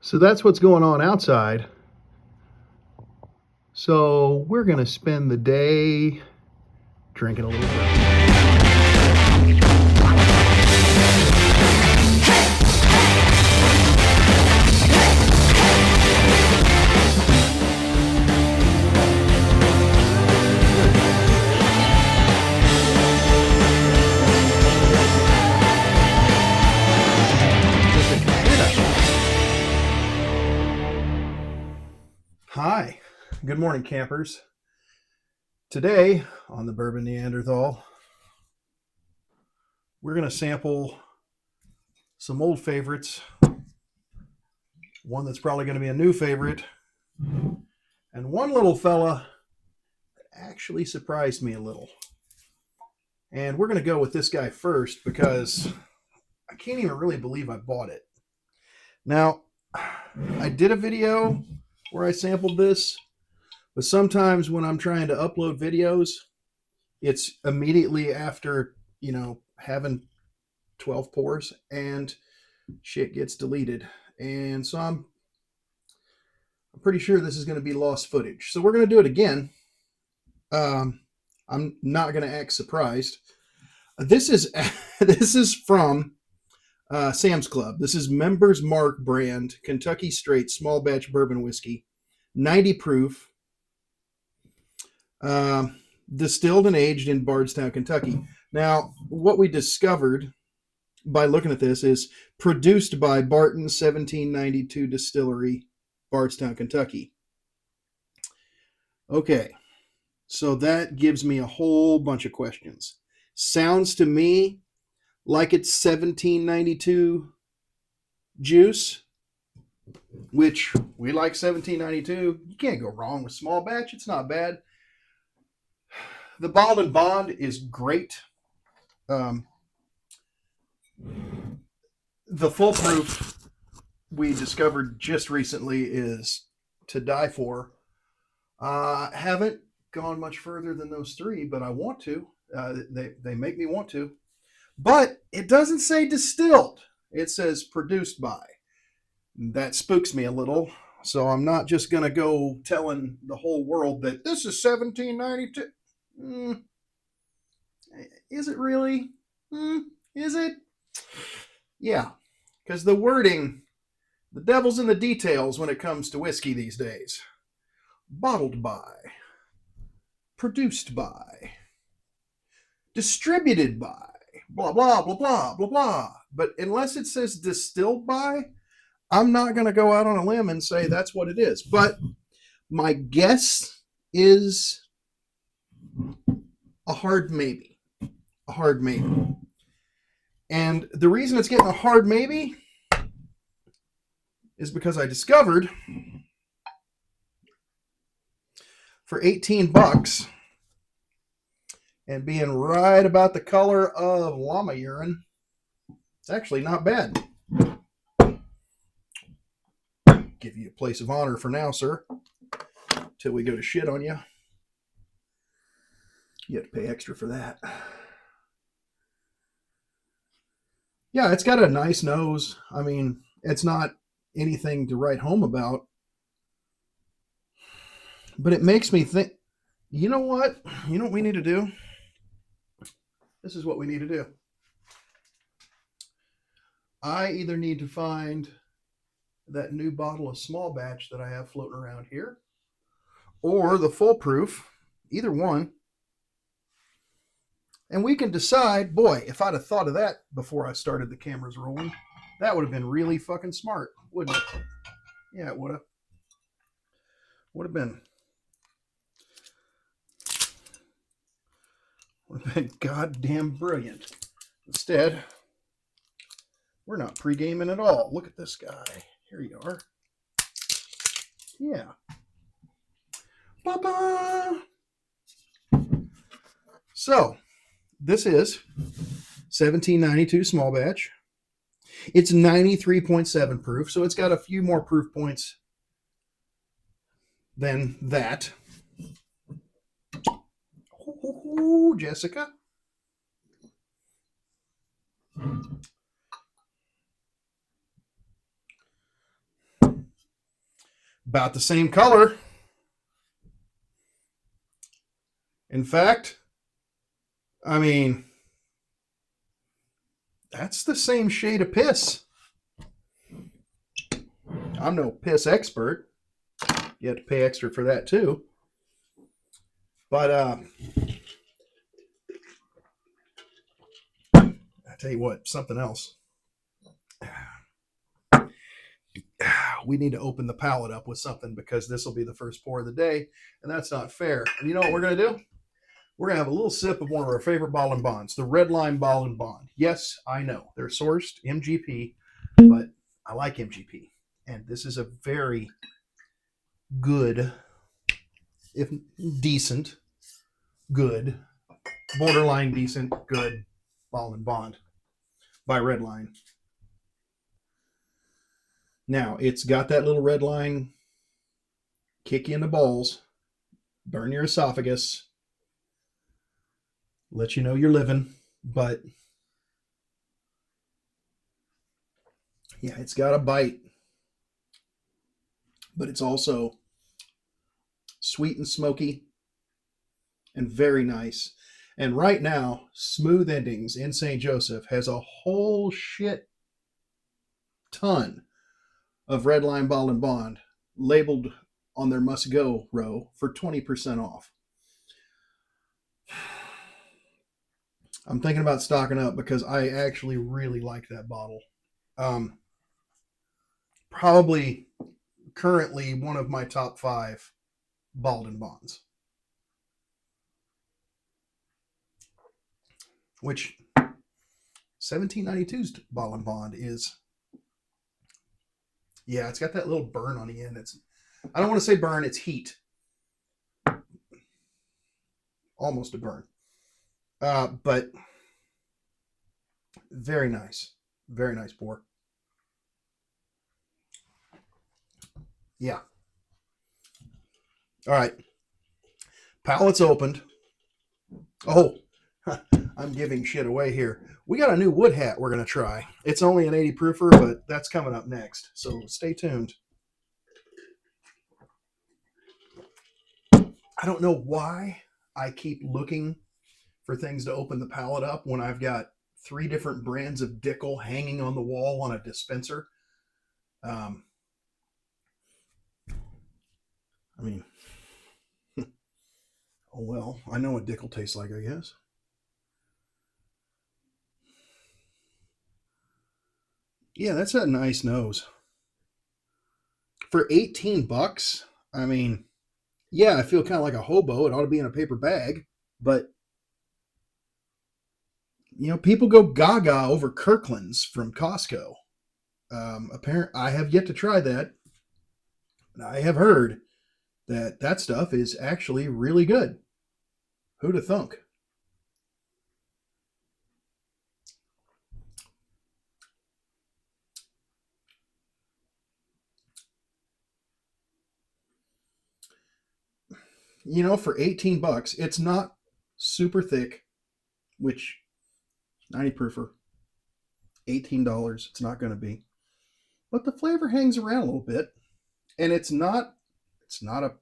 So that's what's going on outside. So we're going to spend the day drinking a little bit. Hi, good morning, campers. Today on the Bourbon Neanderthal, we're going to sample some old favorites, one that's probably going to be a new favorite, and one little fella that actually surprised me a little. And we're going to go with this guy first because I can't even really believe I bought it. Now, I did a video where I sampled this, but sometimes when I'm trying to upload videos, it's immediately after, having 12 pours and shit gets deleted. And so I'm pretty sure this is going to be lost footage. So we're going to do it again. I'm not going to act surprised. This is from Sam's Club. This is Members Mark brand Kentucky Straight small batch bourbon whiskey, 90 proof, distilled and aged in Bardstown, Kentucky. Now, what we discovered by looking at this is produced by Barton 1792 Distillery, Bardstown, Kentucky. Okay, so that gives me a whole bunch of questions. Sounds to me like it's 1792 juice, which we like 1792. You can't go wrong with small batch. It's not bad. The Bald and Bond is great. The full proof we discovered just recently is to die for. Haven't gone much further than those three, but I want to. They make me want to. But it doesn't say distilled. It says produced by. That spooks me a little. So I'm not just going to go telling the whole world that this is 1792. Is it really? Is it? Yeah, because the wording, the devil's in the details when it comes to whiskey these days. Bottled by, produced by, distributed by, blah, blah, blah, blah, blah, blah. But unless it says distilled by, I'm not going to go out on a limb and say that's what it is. But my guess is a hard maybe. A hard maybe. And the reason it's getting a hard maybe is because I discovered for 18 bucks and being right about the color of llama urine, it's actually not bad. Give you a place of honor for now, sir, till we go to shit on you. You have to pay extra for that. Yeah, it's got a nice nose. I mean, it's not anything to write home about. But it makes me think, you know what? You know what we need to do? This is what we need to do. I either need to find that new bottle of small batch that I have floating around here, or the full proof, either one. And we can decide, boy, if I'd have thought of that before I started the cameras rolling, that would have been really fucking smart, wouldn't it? Yeah, it would have. Would have been. Would have been goddamn brilliant. Instead, we're not pre-gaming at all. Look at this guy. Here you are. Yeah. Ba-ba! So, this is 1792 small batch. It's 93.7 proof, so it's got a few more proof points than that. Ooh, Jessica. About the same color. In fact, I mean, that's the same shade of piss. I'm no piss expert. You have to pay extra for that too. But I tell you what, something else. We need to open the palette up with something because this will be the first pour of the day, and that's not fair. And you know what we're going to do? We're going to have a little sip of one of our favorite Ball & Bonds, the Red Line Ball & Bond. Yes, I know. They're sourced MGP, but I like MGP. And this is a very good, if decent, good, borderline decent, good Ball & Bond by Red Line. Now, it's got that little red line kick you in the balls, burn your esophagus, let you know you're living, but yeah, it's got a bite, but it's also sweet and smoky and very nice. And right now, Smooth Endings in St. Joseph has a whole shit ton of Red Line Ball & Bond labeled on their must go row for 20% off. I'm thinking about stocking up because I actually really like that bottle. Probably currently one of my top 5 Ball & Bonds. Which 1792's Ball & Bond is, yeah, it's got that little burn on the end. I don't want to say burn, it's heat. Almost a burn. But very nice. Very nice pour. Yeah. All right. Palettes opened. Oh, I'm giving shit away here. We got a new wood hat we're going to try. It's only an 80 proofer, but that's coming up next. So stay tuned. I don't know why I keep looking for things to open the palette up when I've got 3 different brands of Dickel hanging on the wall on a dispenser. I mean, oh well, I know what Dickel tastes like, I guess. Yeah, that's a nice nose. For 18 bucks, I mean, yeah, I feel kind of like a hobo. It ought to be in a paper bag, but you know, people go gaga over Kirkland's from Costco. I have yet to try that, and I have heard that that stuff is actually really good. Who'd have thunk? You know, for 18 bucks, it's not super thick, which 90 proofer, $18, it's not going to be. But the flavor hangs around a little bit, and it's not a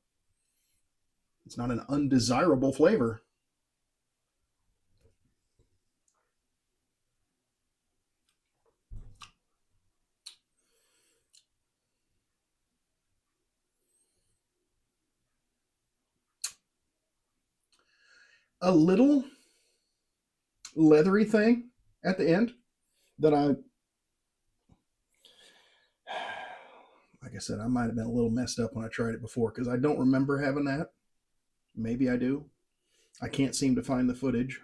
it's not an undesirable flavor. A little leathery thing at the end that like I said, I might have been a little messed up when I tried it before because I don't remember having that. Maybe I do. I can't seem to find the footage.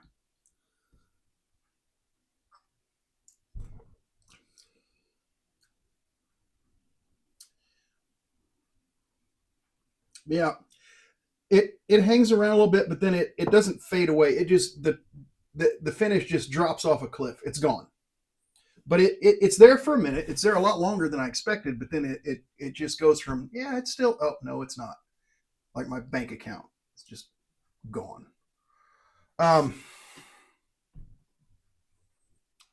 Yeah, it hangs around a little bit, but then it doesn't fade away. It just the finish just drops off a cliff. It's gone. But it's there for a minute. It's there a lot longer than I expected. But then it just goes from, yeah, it's still, oh no, it's not. Like my bank account, it's just gone. Um,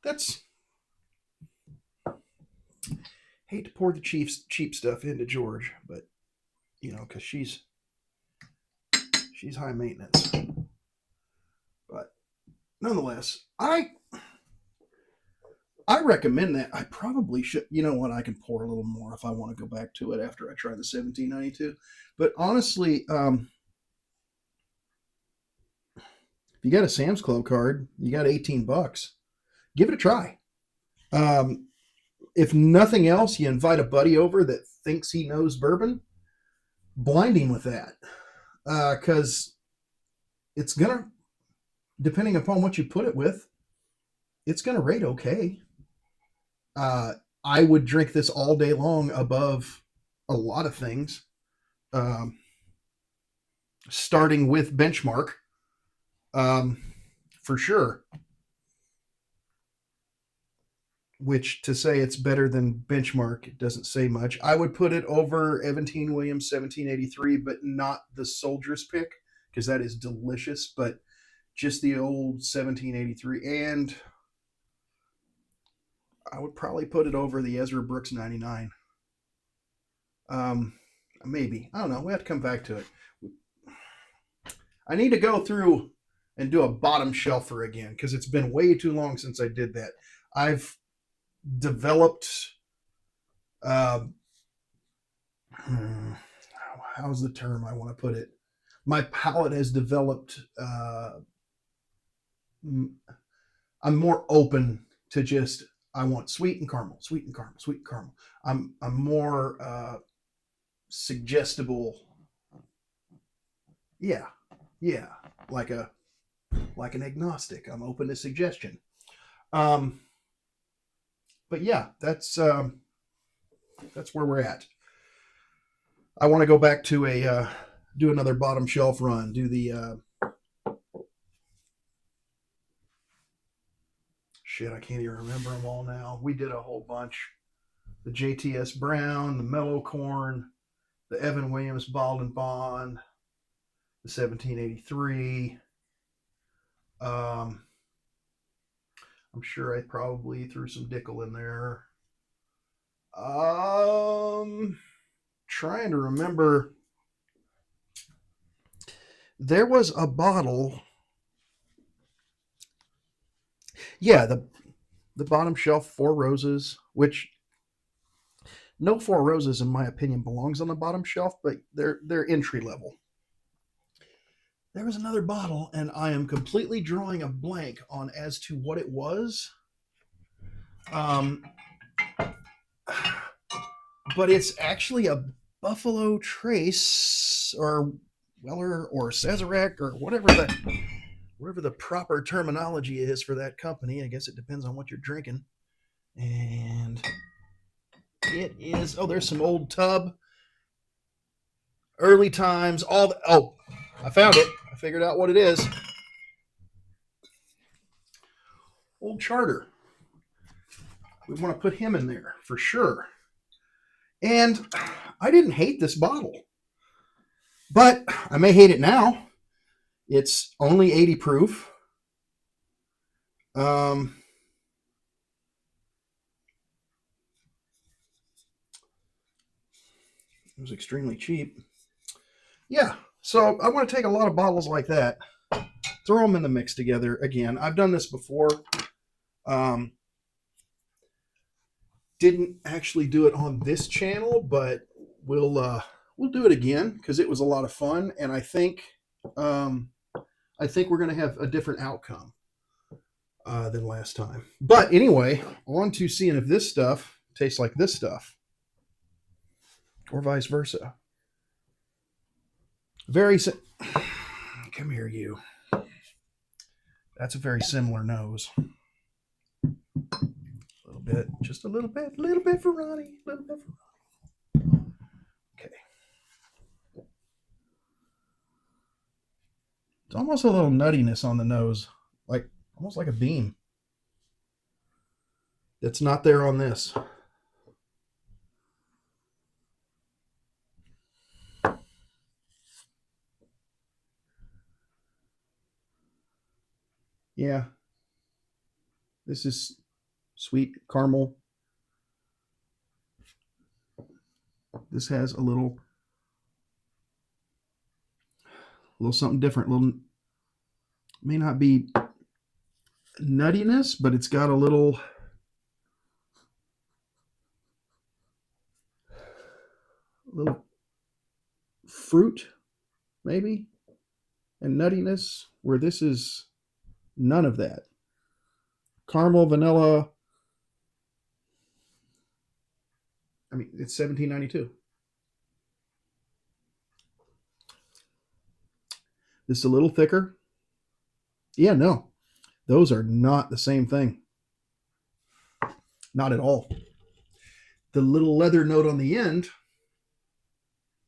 that's hate to pour the cheap stuff into George, but you know, because she's high maintenance. But nonetheless, I recommend that. I probably should. You know what? I can pour a little more if I want to go back to it after I try the 1792. But honestly, if you got a Sam's Club card, you got $18. Give it a try. If nothing else, you invite a buddy over that thinks he knows bourbon. Blind him with that, because it's gonna, depending upon what you put it with, it's gonna rate okay. I would drink this all day long above a lot of things, starting with Benchmark, for sure. Which, to say it's better than Benchmark, it doesn't say much. I would put it over Evan Williams 1783, but not the Soldier's Pick, because that is delicious, but just the old 1783. And I would probably put it over the Ezra Brooks 99. Maybe. I don't know. We have to come back to it. I need to go through and do a bottom shelfer again, because it's been way too long since I did that. I've developed, how's the term I want to put it? My palate has developed. I'm more open to just, I want sweet and caramel, sweet and caramel, sweet and caramel. I'm more suggestible. Yeah, like an agnostic. I'm open to suggestion. But yeah, that's where we're at. I want to go back to do another bottom shelf run. Do the shit. I can't even remember them all now. We did a whole bunch. The JTS Brown, the Mellow Corn, the Evan Williams Bald and Bond, the 1783. I'm sure I probably threw some Dickel in there. Trying to remember. There was a bottle. Yeah, the bottom shelf Four Roses, which no Four Roses, in my opinion, belongs on the bottom shelf, but they're entry level. There was another bottle, and I am completely drawing a blank on as to what it was. But it's actually a Buffalo Trace or Weller or Sazerac or whatever the proper terminology is for that company. I guess it depends on what you're drinking. And it is, there's some old tub, early times, I found it. I figured out what it is. Old Charter. We want to put him in there for sure. And I didn't hate this bottle, but I may hate it now. It's only 80 proof. It was extremely cheap. Yeah, so I want to take a lot of bottles like that, throw them in the mix together. Again, I've done this before. Didn't actually do it on this channel, but we'll do it again because it was a lot of fun, and I think we're going to have a different outcome than last time. But anyway, on to seeing if this stuff tastes like this stuff, or vice versa. Come here, you. That's a very similar nose. A little bit, just a little bit for Ronnie, a little bit for Ronnie. Okay. It's almost a little nuttiness on the nose, like almost like a beam. That's not there on this. Yeah. This is sweet caramel. This has a little little something different. Little, may not be nuttiness, but it's got a little fruit, maybe, and nuttiness, where this is none of that. Caramel, vanilla. I mean, it's $17.92. This is a little thicker. Yeah, no, those are not the same thing. Not at all. The little leather note on the end,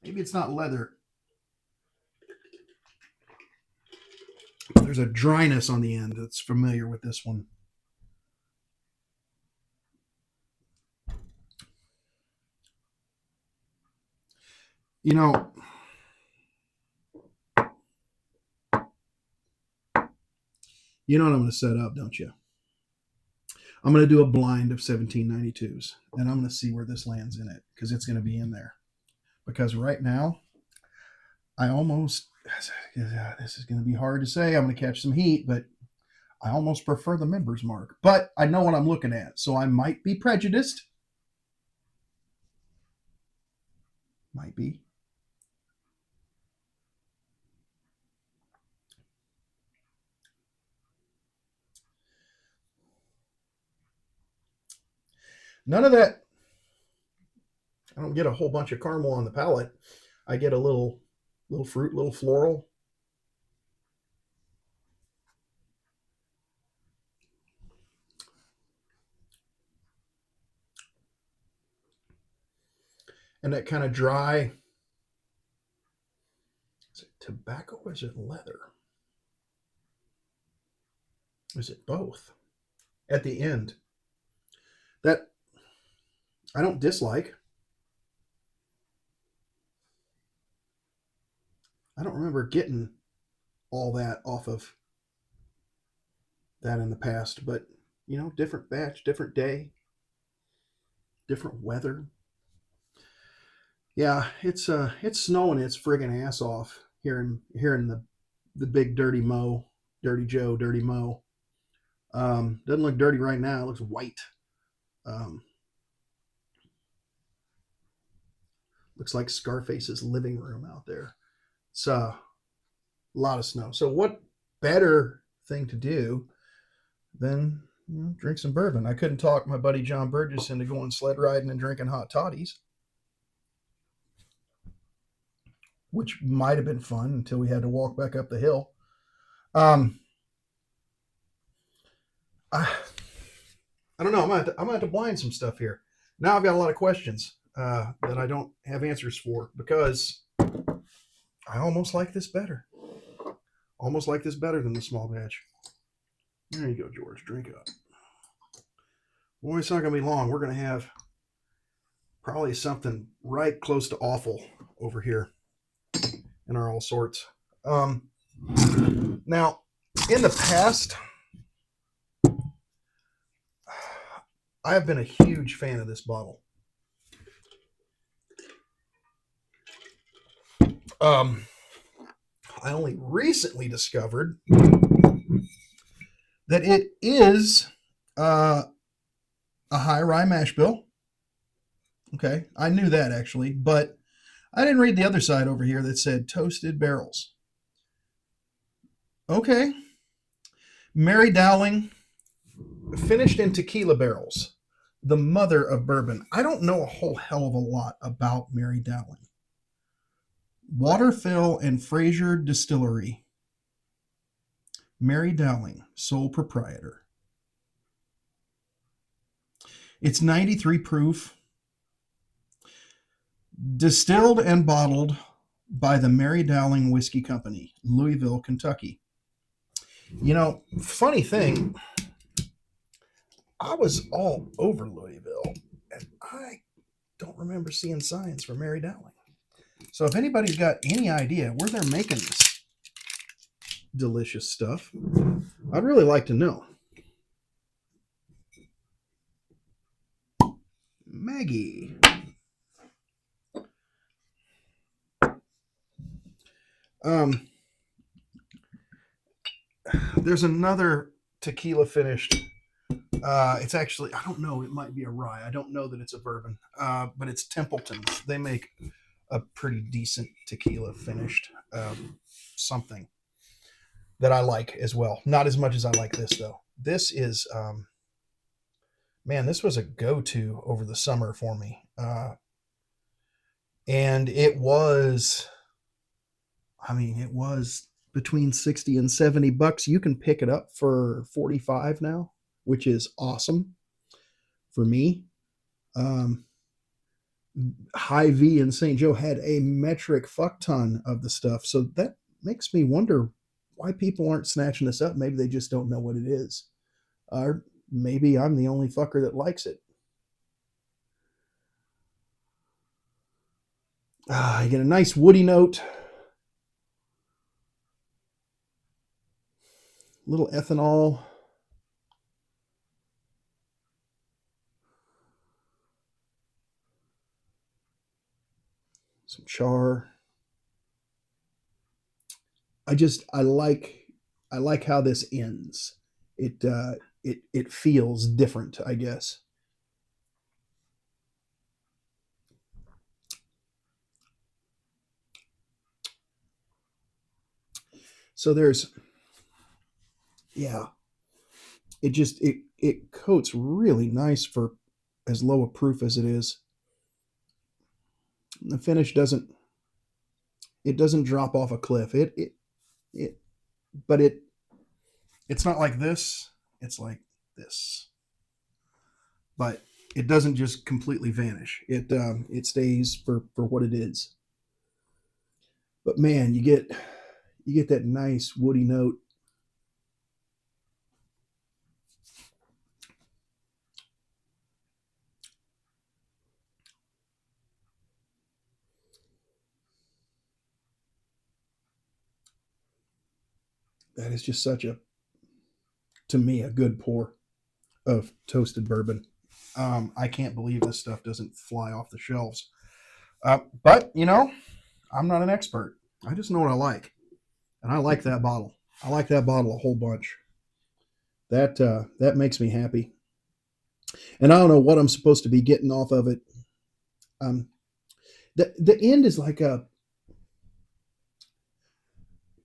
maybe it's not leather. There's a dryness on the end that's familiar with this one. You know, you know what I'm going to set up, don't you? I'm going to do a blind of 1792s, and I'm going to see where this lands in it, because it's going to be in there. Because right now, I almost, this is going to be hard to say. I'm going to catch some heat, but I almost prefer the Members Mark. But I know what I'm looking at, so I might be prejudiced. Might be. None of that. I don't get a whole bunch of caramel on the palate. I get a little fruit, little floral. And that kind of dry. Is it tobacco or is it leather? Is it both? At the end. That I don't dislike. I don't remember getting all that off of that in the past, but you know, different batch, different day, different weather. Yeah, it's snowing its friggin' ass off here in the big dirty Joe, dirty Mo. Doesn't look dirty right now. It looks white. Um, looks like Scarface's living room out there. It's a lot of snow. So what better thing to do than drink some bourbon? I couldn't talk my buddy John Burgess into going sled riding and drinking hot toddies, which might have been fun until we had to walk back up the hill. I don't know. I'm gonna have to blind some stuff here. Now I've got a lot of questions that I don't have answers for, because I almost like this better. Almost like this better than the small batch. There you go, George. Drink up. Boy, it's not gonna be long. We're gonna have probably something right close to awful over here in our all sorts. Now, in the past, I have been a huge fan of this bottle. I only recently discovered that it is a high rye mash bill. Okay, I knew that actually, but I didn't read the other side over here that said toasted barrels. Okay. Mary Dowling, finished in tequila barrels, the mother of bourbon. I don't know a whole hell of a lot about Mary Dowling. Waterfill and Fraser Distillery. Mary Dowling, sole proprietor. It's 93 proof. Distilled and bottled by the Mary Dowling Whiskey Company, Louisville, Kentucky. You know, funny thing, I was all over Louisville, and I don't remember seeing signs for Mary Dowling. So if anybody's got any idea where they're making this delicious stuff, I'd really like to know. Maggie. There's another tequila finished. It's actually, I don't know, it might be a rye. I don't know that it's a bourbon, but it's Templeton's. They make a pretty decent tequila finished something that I like as well. Not as much as I like this, though. This is, man, this was a go-to over the summer for me. And it was, I mean, it was between 60 and 70 bucks. You can pick it up for 45 now, which is awesome for me. Hy-Vee in St. Joe had a metric fuck ton of the stuff. So that makes me wonder why people aren't snatching this up. Maybe they just don't know what it is. Or maybe I'm the only fucker that likes it. You get a nice woody note. Little ethanol. Some char. I like how this ends. It feels different, I guess. So there's, yeah, it coats really nice for as low a proof as it is. The finish doesn't drop off a cliff. It but it's not like this. It's like this. But it doesn't just completely vanish. It stays for what it is. But man, you get that nice woody note. That is just such a, to me, a good pour of toasted bourbon. I can't believe this stuff doesn't fly off the shelves. But you know, I'm not an expert. I just know what I like, and I like that bottle. I like that bottle a whole bunch. That makes me happy, and I don't know what I'm supposed to be getting off of it. Um, the end is like a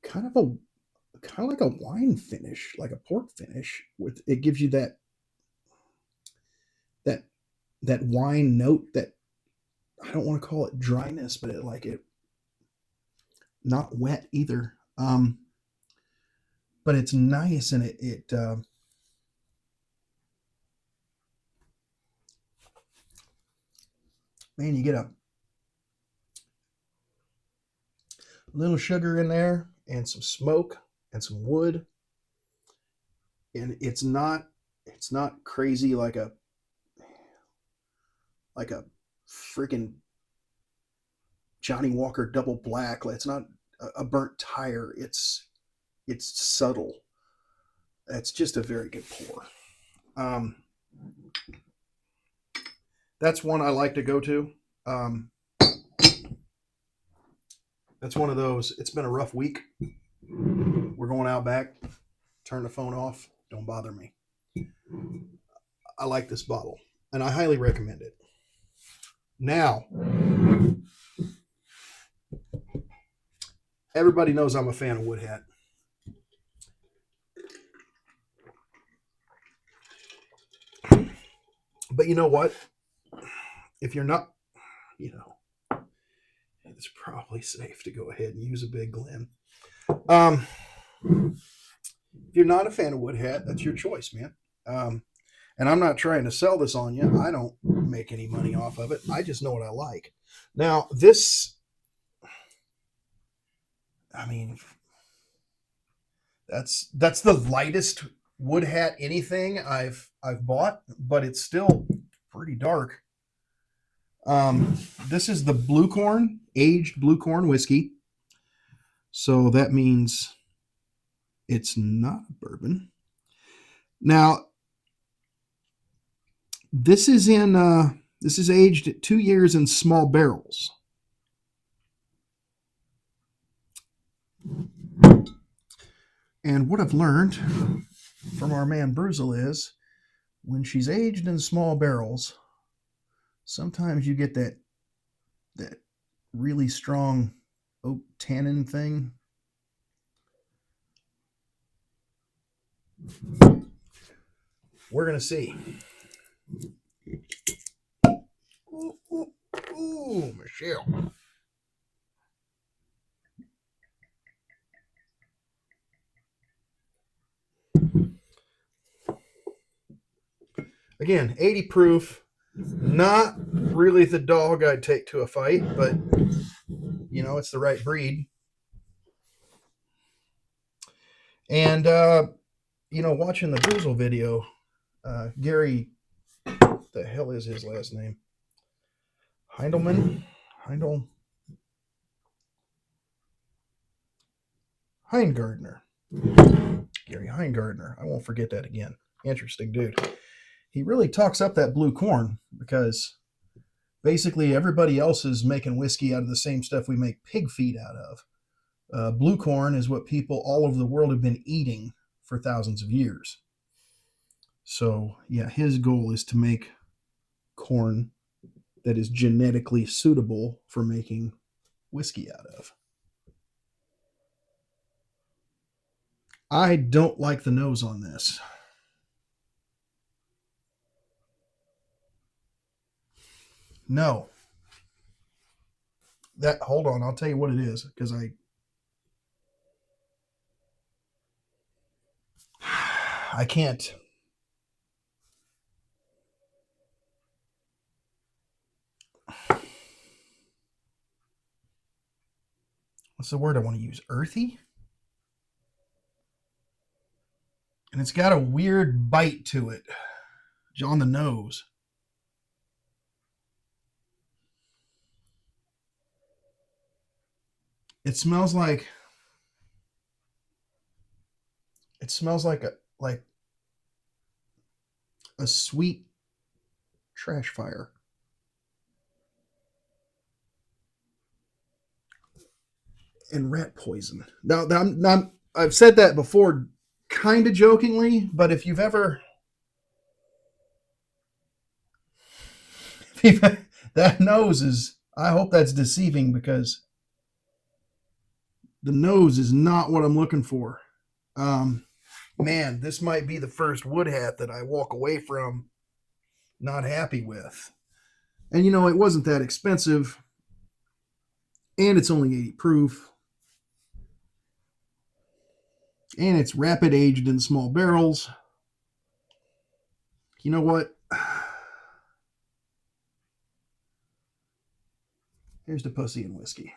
kind of a kind of like a wine finish, like a pork finish. With it gives you that that wine note that I don't want to call it dryness, but it not wet either. But it's nice and man, you get a little sugar in there and some smoke and some wood, and it's not crazy like a freaking Johnny Walker Double Black. It's not a burnt tire. It's subtle. It's just a very good pour. Um, that's one I like to go to. Um, that's one of those. It's been a rough week. We're going out back. Turn the phone off. Don't bother me. I like this bottle, and I highly recommend it. Now, everybody knows I'm a fan of Woodhat. But you know what? If you're not, you know, it's probably safe to go ahead and use a Big Glen. If you're not a fan of Woodhat, that's your choice, man. And I'm not trying to sell this on you. I don't make any money off of it. I just know what I like. Now, this, I mean, that's the lightest Woodhat anything I've bought, but it's still pretty dark. This is the Blue Corn, aged Blue Corn whiskey. So that means it's not bourbon. Now, this is aged at 2 years in small barrels. And what I've learned from our man Bruzel is when she's aged in small barrels, sometimes you get that really strong oak tannin thing. We're gonna see. Ooh, Michelle. Again, 80 proof. Not really the dog I'd take to a fight, but you know, it's the right breed. And you know, watching the Boozle video, Gary, the hell is his last name? Heindelman? Heingardner. Gary Heingardner. I won't forget that again. Interesting dude. He really talks up that blue corn because basically everybody else is making whiskey out of the same stuff we make pig feed out of. Blue corn is what people all over the world have been eating for thousands of years. So, yeah, his goal is to make corn that is genetically suitable for making whiskey out of. I don't like the nose on this. No. Hold on, I'll tell you what it is because I can't. What's the word I want to use? Earthy? And it's got a weird bite to it on the nose. It smells like a sweet trash fire. And rat poison. Now, I've said that before kind of jokingly, but if you've ever that nose is, I hope that's deceiving because the nose is not what I'm looking for. Man, this might be the first wood hat that I walk away from not happy with. And you know, it wasn't that expensive, and it's only 80 proof, and it's rapid aged in small barrels. You know what? Here's the pussy and whiskey.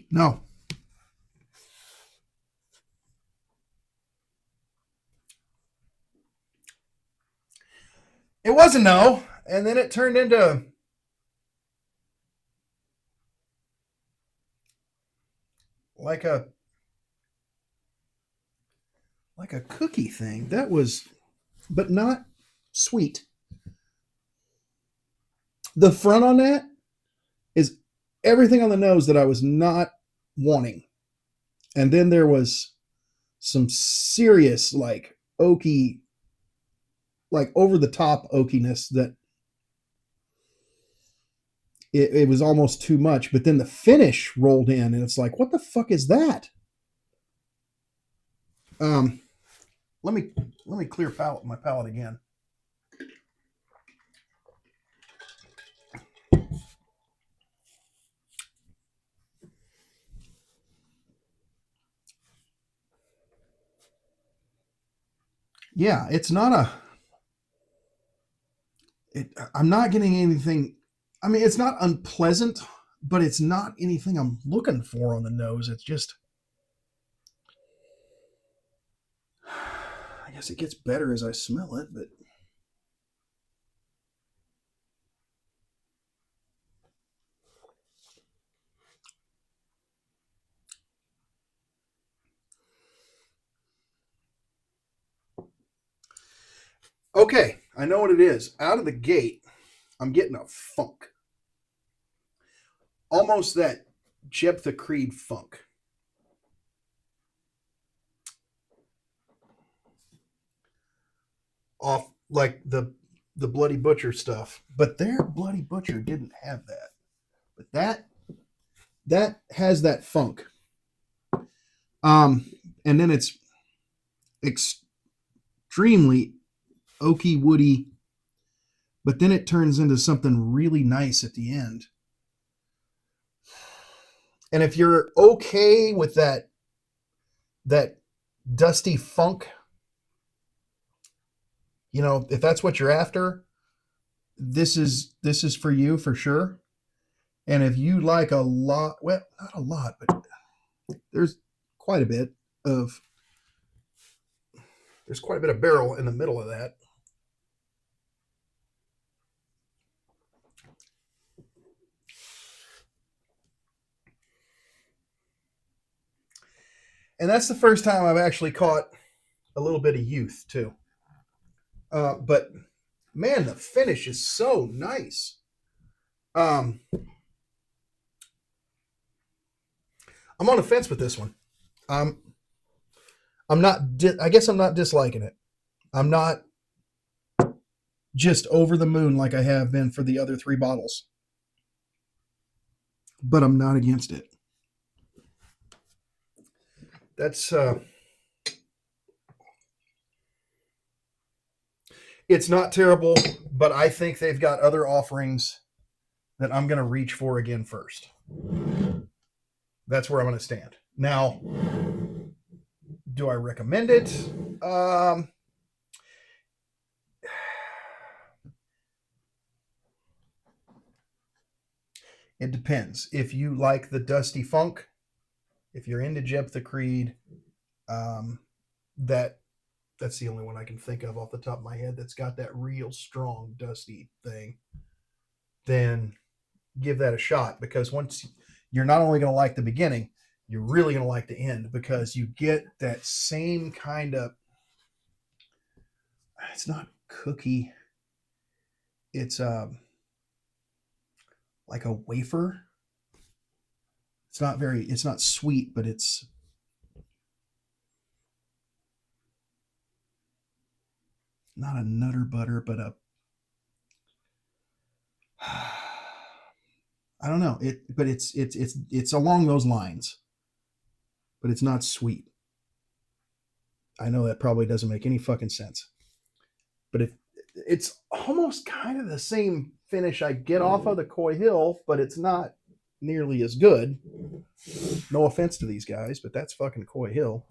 No. It was a no, and then it turned into like a cookie thing. That was, but not sweet. The front on that is everything on the nose that I was not wanting. And then there was some serious like oaky, like over the top oakiness that it was almost too much. But then the finish rolled in, and it's like, what the fuck is that? Let me clear my palate again. Yeah, it's not I'm not getting anything. I mean, it's not unpleasant, but it's not anything I'm looking for on the nose. It's just, I guess it gets better as I smell it, but okay. I know what it is. Out of the gate, I'm getting a funk. Almost that Jephthah Creed funk. Off like the Bloody Butcher stuff. But their Bloody Butcher didn't have that. But that has that funk. And then it's extremely oaky, woody, but then it turns into something really nice at the end. And if you're okay with that dusty funk, you know, if that's what you're after, this is for you for sure. And if you like a lot, well, not a lot, but there's quite a bit of barrel in the middle of that. And that's the first time I've actually caught a little bit of youth too. But man, the finish is so nice. I'm on the fence with this one. I'm not. I guess I'm not disliking it. I'm not just over the moon like I have been for the other 3 bottles. But I'm not against it. That's it's not terrible, but I think they've got other offerings that I'm going to reach for again first. That's where I'm going to stand. Now, do I recommend it? It depends. If you like the dusty funk, if you're into Jephthah Creed, that's the only one I can think of off the top of my head that's got that real strong dusty thing, then give that a shot, because once you're not only going to like the beginning, you're really going to like the end, because you get that same kind of, it's not cookie, it's like a wafer. It's not sweet, but it's not a Nutter Butter, but I don't know it, but it's along those lines, but it's not sweet. I know that probably doesn't make any fucking sense, but it's almost kind of the same finish I get off of the Coy Hill, but it's not nearly as good. No offense to these guys, but that's fucking Coy Hill.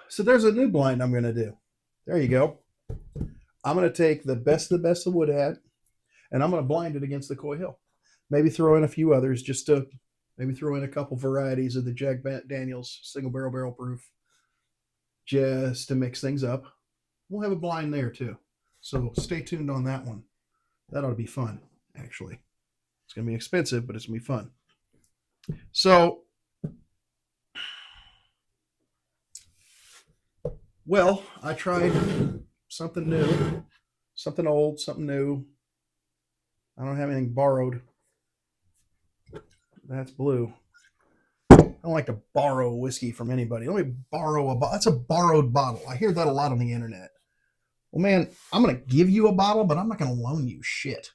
So there's a new blind I'm going to do. There you go. I'm going to take the best of Woodhat, and I'm going to blind it against the Coy Hill. Maybe throw in a few others, just to maybe throw in a couple varieties of the Jack Daniels single barrel proof, just to mix things up. We'll have a blind there too. So stay tuned on that one. That ought to be fun, actually. It's going to be expensive, but it's going to be fun. So, well, I tried something new, something old, something new. I don't have anything borrowed. That's blue. I don't like to borrow whiskey from anybody. Let me borrow a bottle. That's a borrowed bottle. I hear that a lot on the internet. Well, man, I'm going to give you a bottle, but I'm not going to loan you shit.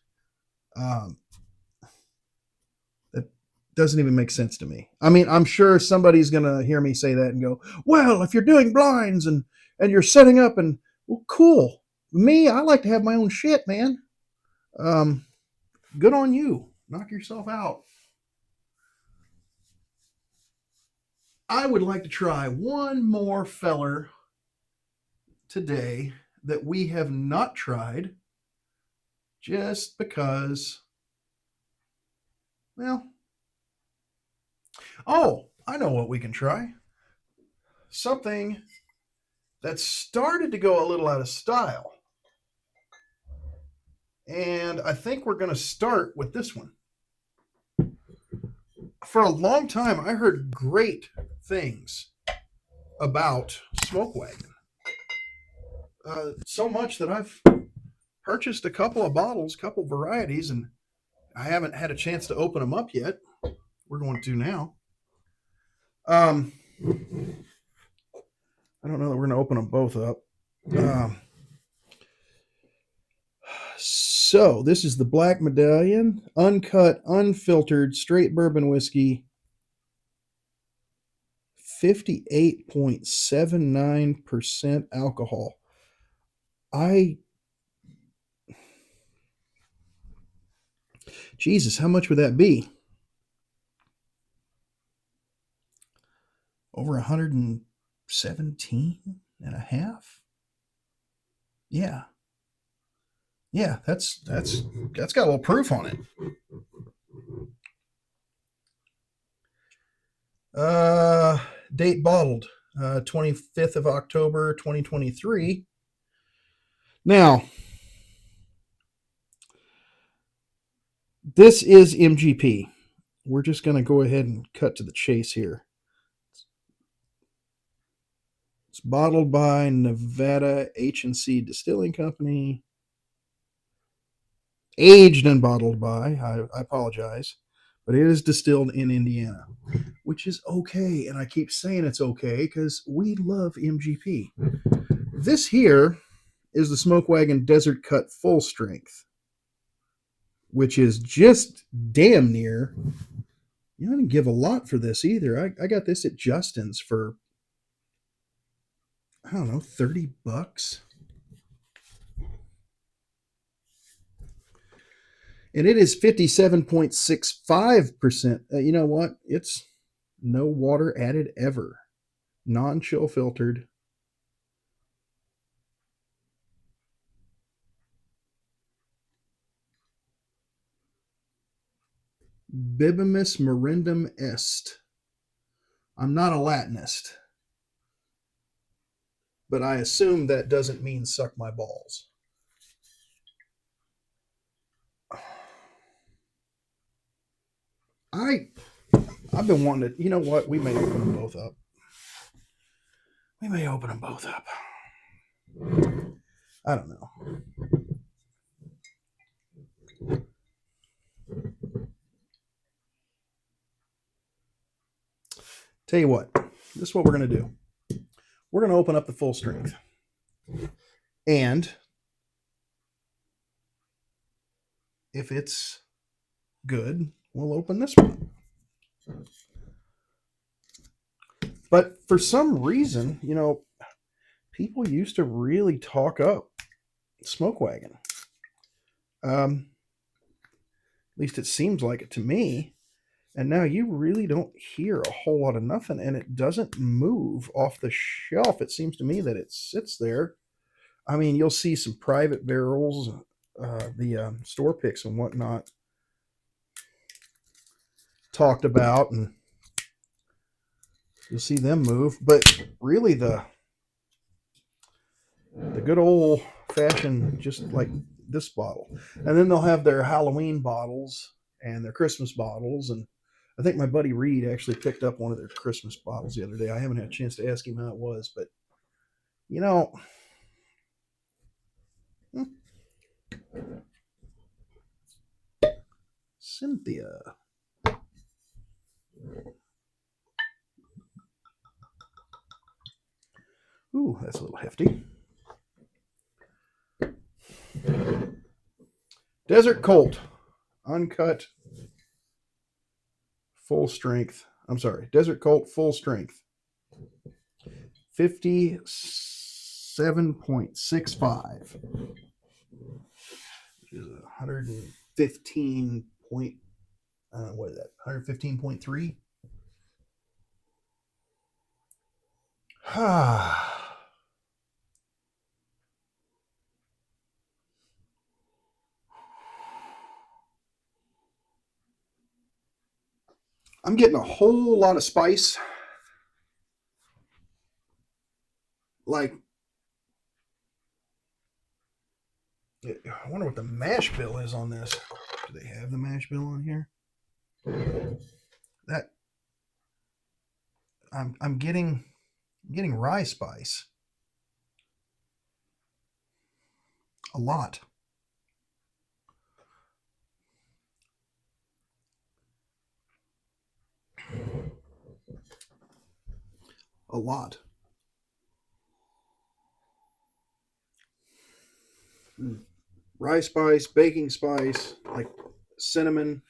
That doesn't even make sense to me. I mean, I'm sure somebody's going to hear me say that and go, well, if you're doing blinds and you're setting up and, well, cool. Me, I like to have my own shit, man. Good on you. Knock yourself out. I would like to try one more feller today that we have not tried, just because, well, oh, I know what we can try. Something that started to go a little out of style. And I think we're going to start with this one. For a long time, I heard great things about Smoke Wagon. So much that I've purchased a couple of bottles, couple varieties, and I haven't had a chance to open them up yet. We're going to now. Um, I don't know that we're going to open them both up. Um, so this is the Black Medallion, uncut, unfiltered, straight bourbon whiskey, 58.79% alcohol. Jesus, how much would that be? Over 117 and a half? Yeah. Yeah, that's got a little proof on it. Date bottled, 25th of October, 2023. Now, this is MGP. We're just going to go ahead and cut to the chase here. It's bottled by Nevada H&C Distilling Company. Aged and bottled by, I apologize, but it is distilled in Indiana, which is okay. And I keep saying it's okay because we love MGP. This here is the Smoke Wagon Desert Cut Full Strength, which is just damn near. I didn't give a lot for this either. I got this at Justin's for, I don't know, $30. And it is 57.65%. You know what? It's no water added ever. Non-chill filtered. Bibimus merendum est. I'm not a Latinist, but I assume that doesn't mean suck my balls. I've been wanting to, you know what? We may open them both up. I don't know. Tell you what, this is what we're going to do. We're going to open up the full strength. And if it's good, we'll open this one. But for some reason, people used to really talk up Smoke Wagon. At least it seems like it to me. And now you really don't hear a whole lot of nothing, and it doesn't move off the shelf. It seems to me that it sits there. I mean, you'll see some private barrels, the store picks and whatnot talked about, and you'll see them move. But really, the good old fashioned, just like this bottle, and then they'll have their Halloween bottles and their Christmas bottles, and I think my buddy Reed actually picked up one of their Christmas bottles the other day. I haven't had a chance to ask him how it was, but Cynthia. Ooh, that's a little hefty. Desert Colt, uncut, full strength. I'm sorry, Desert Colt full strength. 57.65, which is 115 point. What is that? 115.3. I'm getting a whole lot of spice. Like, I wonder what the mash bill is on this. Do they have the mash bill on here? That I'm getting rye spice. A lot. A lot. Rye spice, baking spice, like cinnamon.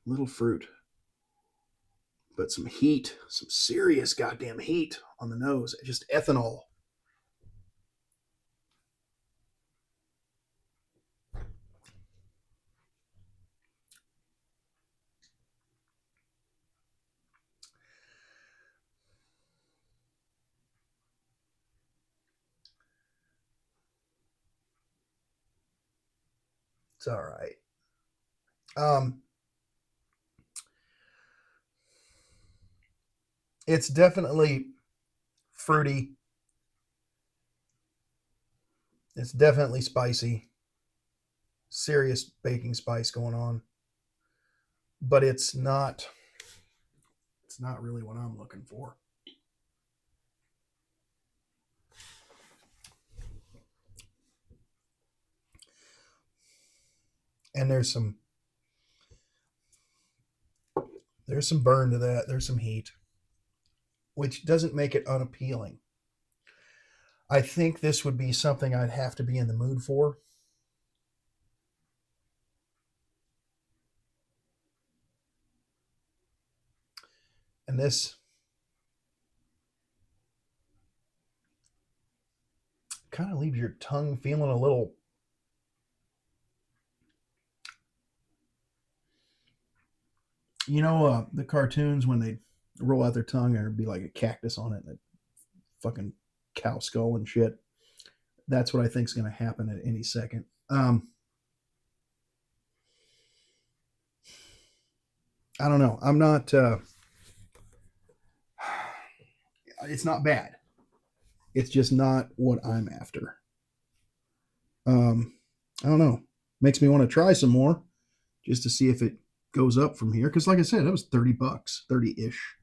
Little fruit. But some heat, some serious goddamn heat on the nose. Just ethanol. It's all right. It's definitely fruity. It's definitely spicy. Serious baking spice going on. But it's not really what I'm looking for. And there's some burn to that. There's some heat, which doesn't make it unappealing. I think this would be something I'd have to be in the mood for. And this kind of leaves your tongue feeling a little. You know, the cartoons when they roll out their tongue, there'd be like a cactus on it and a fucking cow skull and shit. That's what I think is going to happen at any second. I don't know. I'm not. It's not bad. It's just not what I'm after. I don't know. Makes me want to try some more just to see if it goes up from here. Because, like I said, that was $30, 30-ish.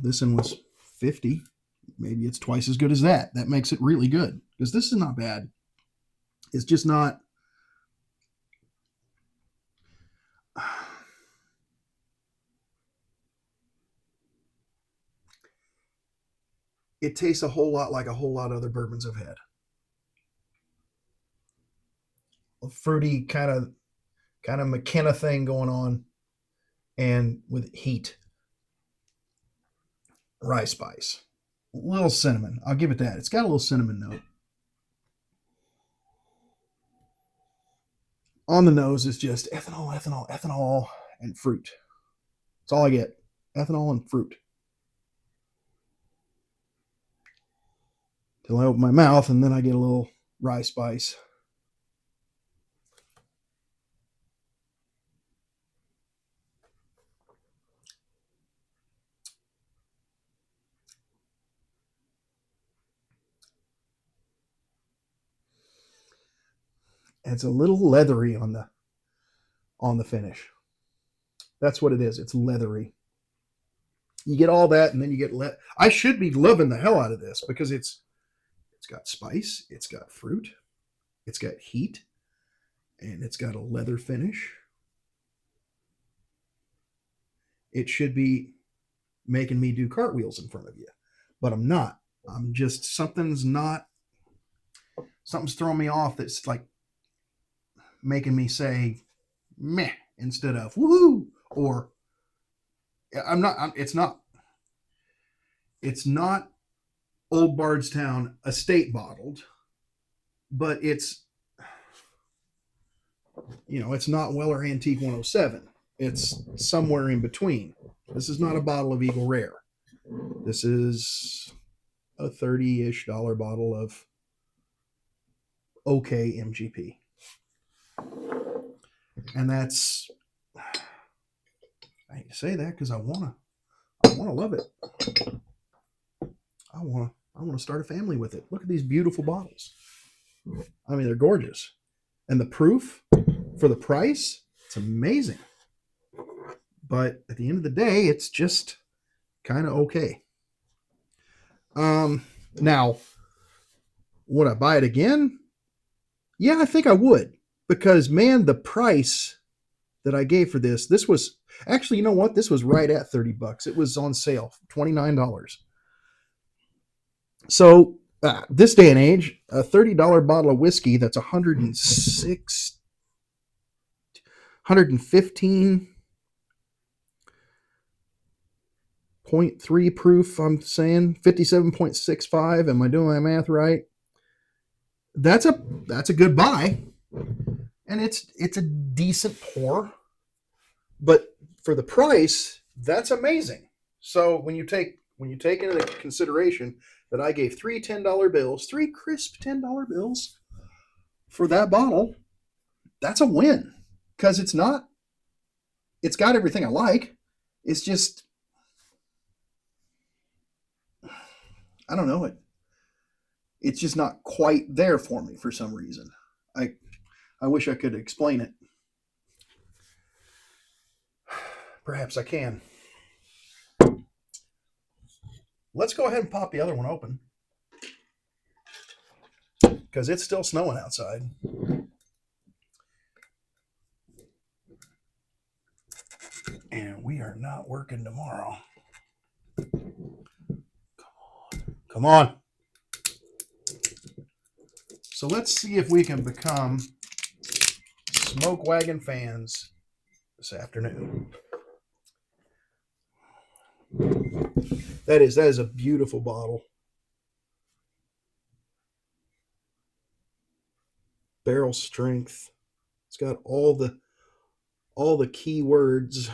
This one was 50. Maybe it's twice as good as that. That makes it really good because this is not bad. It's just not. It tastes a whole lot like a whole lot of other bourbons I've had. A fruity kind of McKenna thing going on, and with heat, rye spice, a little cinnamon. I'll give it that. It's got a little cinnamon note. On the nose is just ethanol, ethanol, ethanol, and fruit. That's all I get. Ethanol and fruit. Till I open my mouth, and then I get a little rye spice. And it's a little leathery on the finish. That's what it is. It's leathery. You get all that, and then you get I should be loving the hell out of this because it's got spice, it's got fruit, it's got heat, and it's got a leather finish. It should be making me do cartwheels in front of you, but I'm not. I'm just something's throwing me off. That's like making me say meh instead of woohoo, or it's not Old Bardstown estate bottled, but it's it's not Weller Antique 107. It's somewhere in between. This is not a bottle of Eagle Rare. This is a $30-ish bottle of okay MGP. And that's, I hate to say that because I wanna love it. I wanna start a family with it. Look at these beautiful bottles. I mean, they're gorgeous. And the proof for the price, it's amazing. But at the end of the day, it's just kind of okay. Now, would I buy it again? Yeah, I think I would, because man, the price that I gave for this was actually, you know what? This was right at $30. It was on sale, $29. So this day and age, a $30 bottle of whiskey that's 106, 115.3 proof, I'm saying 57.65. Am I doing my math right? That's a good buy, and it's a decent pour, but for the price, that's amazing. So when you take into consideration that I gave three $10 bills, three crisp $10 bills for that bottle, that's a win, because it's got everything I like. It's just, I don't know, it's just not quite there for me for some reason. I wish I could explain it. Perhaps I can. Let's go ahead and pop the other one open, because it's still snowing outside. And we are not working tomorrow. Come on. So let's see if we can become smoke wagon fans this afternoon. That is a beautiful bottle. Barrel strength. It's got all the key words.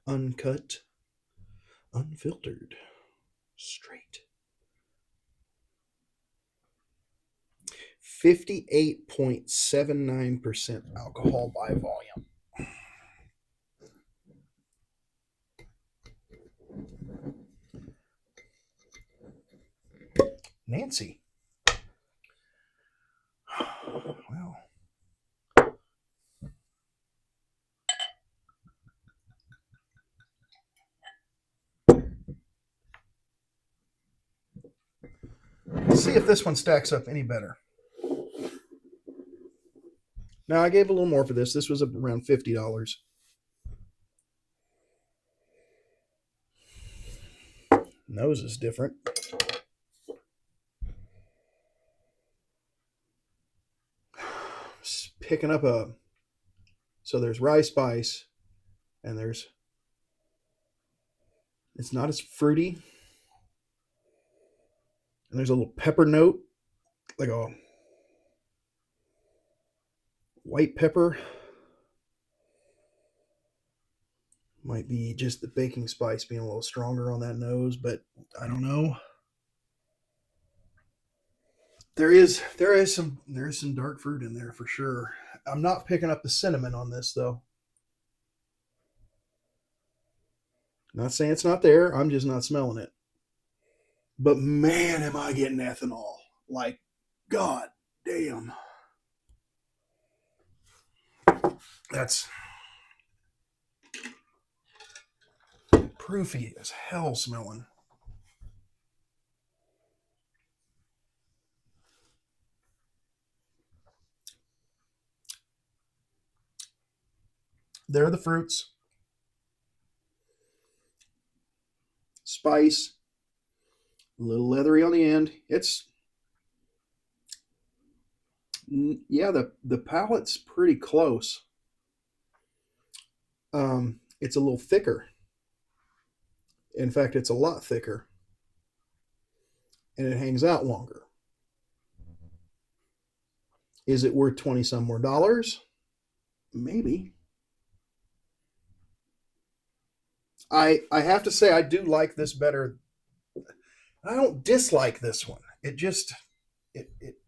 Uncut, unfiltered, straight. 58.79% alcohol by volume. Nancy. Well, let's see if this one stacks up any better. Now, I gave a little more for this. This was around $50. Nose is different. Just picking up so there's rye spice, and it's not as fruity. And there's a little pepper note, like a white pepper. Might be just the baking spice being a little stronger on that nose, but I don't know. There is some dark fruit in there for sure. I'm not picking up the cinnamon on this though. Not saying it's not there. I'm just not smelling it. But man, am I getting ethanol. Like, God damn. That's proofy as hell smelling. There are the fruits. Spice. A little leathery on the end. Yeah, the palate's pretty close. It's a little thicker. In fact, it's a lot thicker, and it hangs out longer. Is it worth 20 some more dollars? Maybe. I have to say I do like this better. I don't dislike this one. It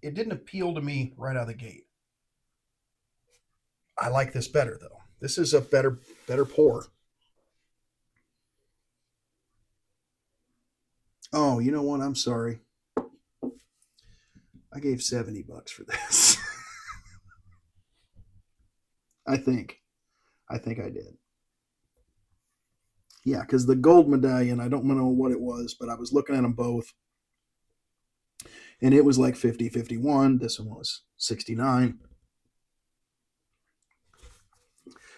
didn't appeal to me right out of the gate. I like this better though. This is a better pour. Oh, you know what? I'm sorry. I gave $70 for this. I think. I think I did. Yeah, because the gold medallion, I don't know what it was, but I was looking at them both. And it was like 50, 51. This one was 69.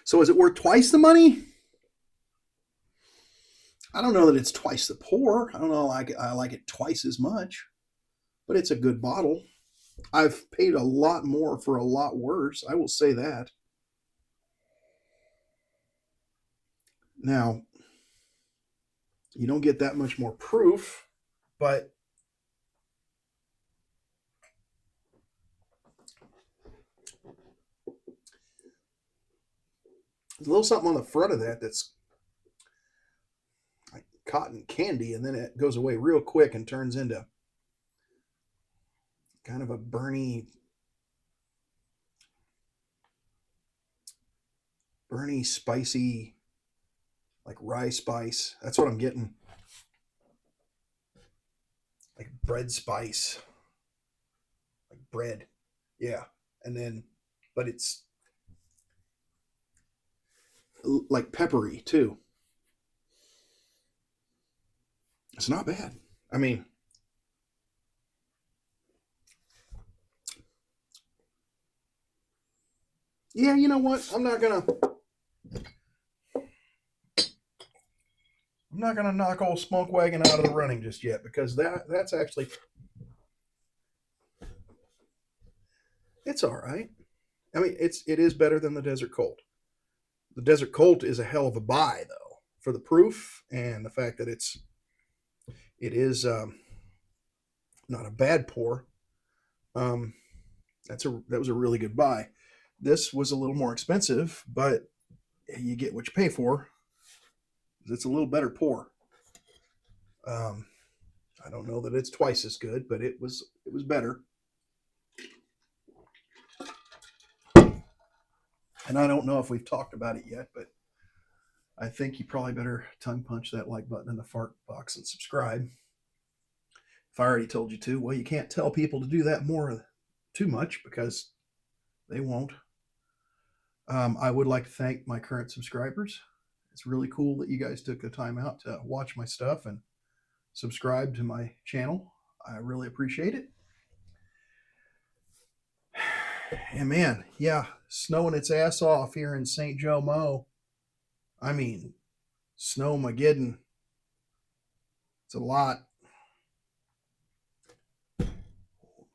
So is it worth twice the money? I don't know that it's twice the pour. I don't know I like it twice as much, but it's a good bottle. I've paid a lot more for a lot worse. I will say that. Now, you don't get that much more proof, but there's a little something on the front of that that's like cotton candy, and then it goes away real quick and turns into kind of a burny, spicy, like rye spice. That's what I'm getting. Like bread spice, like bread. Yeah. And then, but it's like peppery too. It's not bad. I mean, yeah, you know what? I'm not gonna knock old Smoke Wagon out of the running just yet because that's actually it's all right. I mean, it is better than the Desert Colt. The Desert Colt is a hell of a buy though for the proof and the fact that it is not a bad pour. Um, that was a really good buy. This was a little more expensive, but you get what you pay for. It's a little better pour. Um, I don't know that it's twice as good, but it was better. And I don't know if we've talked about it yet, but I think you probably better tongue punch that like button in the fart box and subscribe. If I already told you to, well, you can't tell people to do that more too much because they won't. I would like to thank my current subscribers. It's really cool that you guys took the time out to watch my stuff and subscribe to my channel. I really appreciate it. And man, yeah, snowing its ass off here in St. Joe Mo. I mean, snow Mageddon. It's a lot.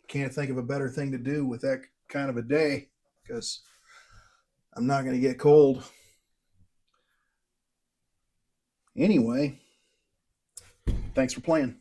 Can't think of a better thing to do with that kind of a day because I'm not going to get cold. Anyway, thanks for playing.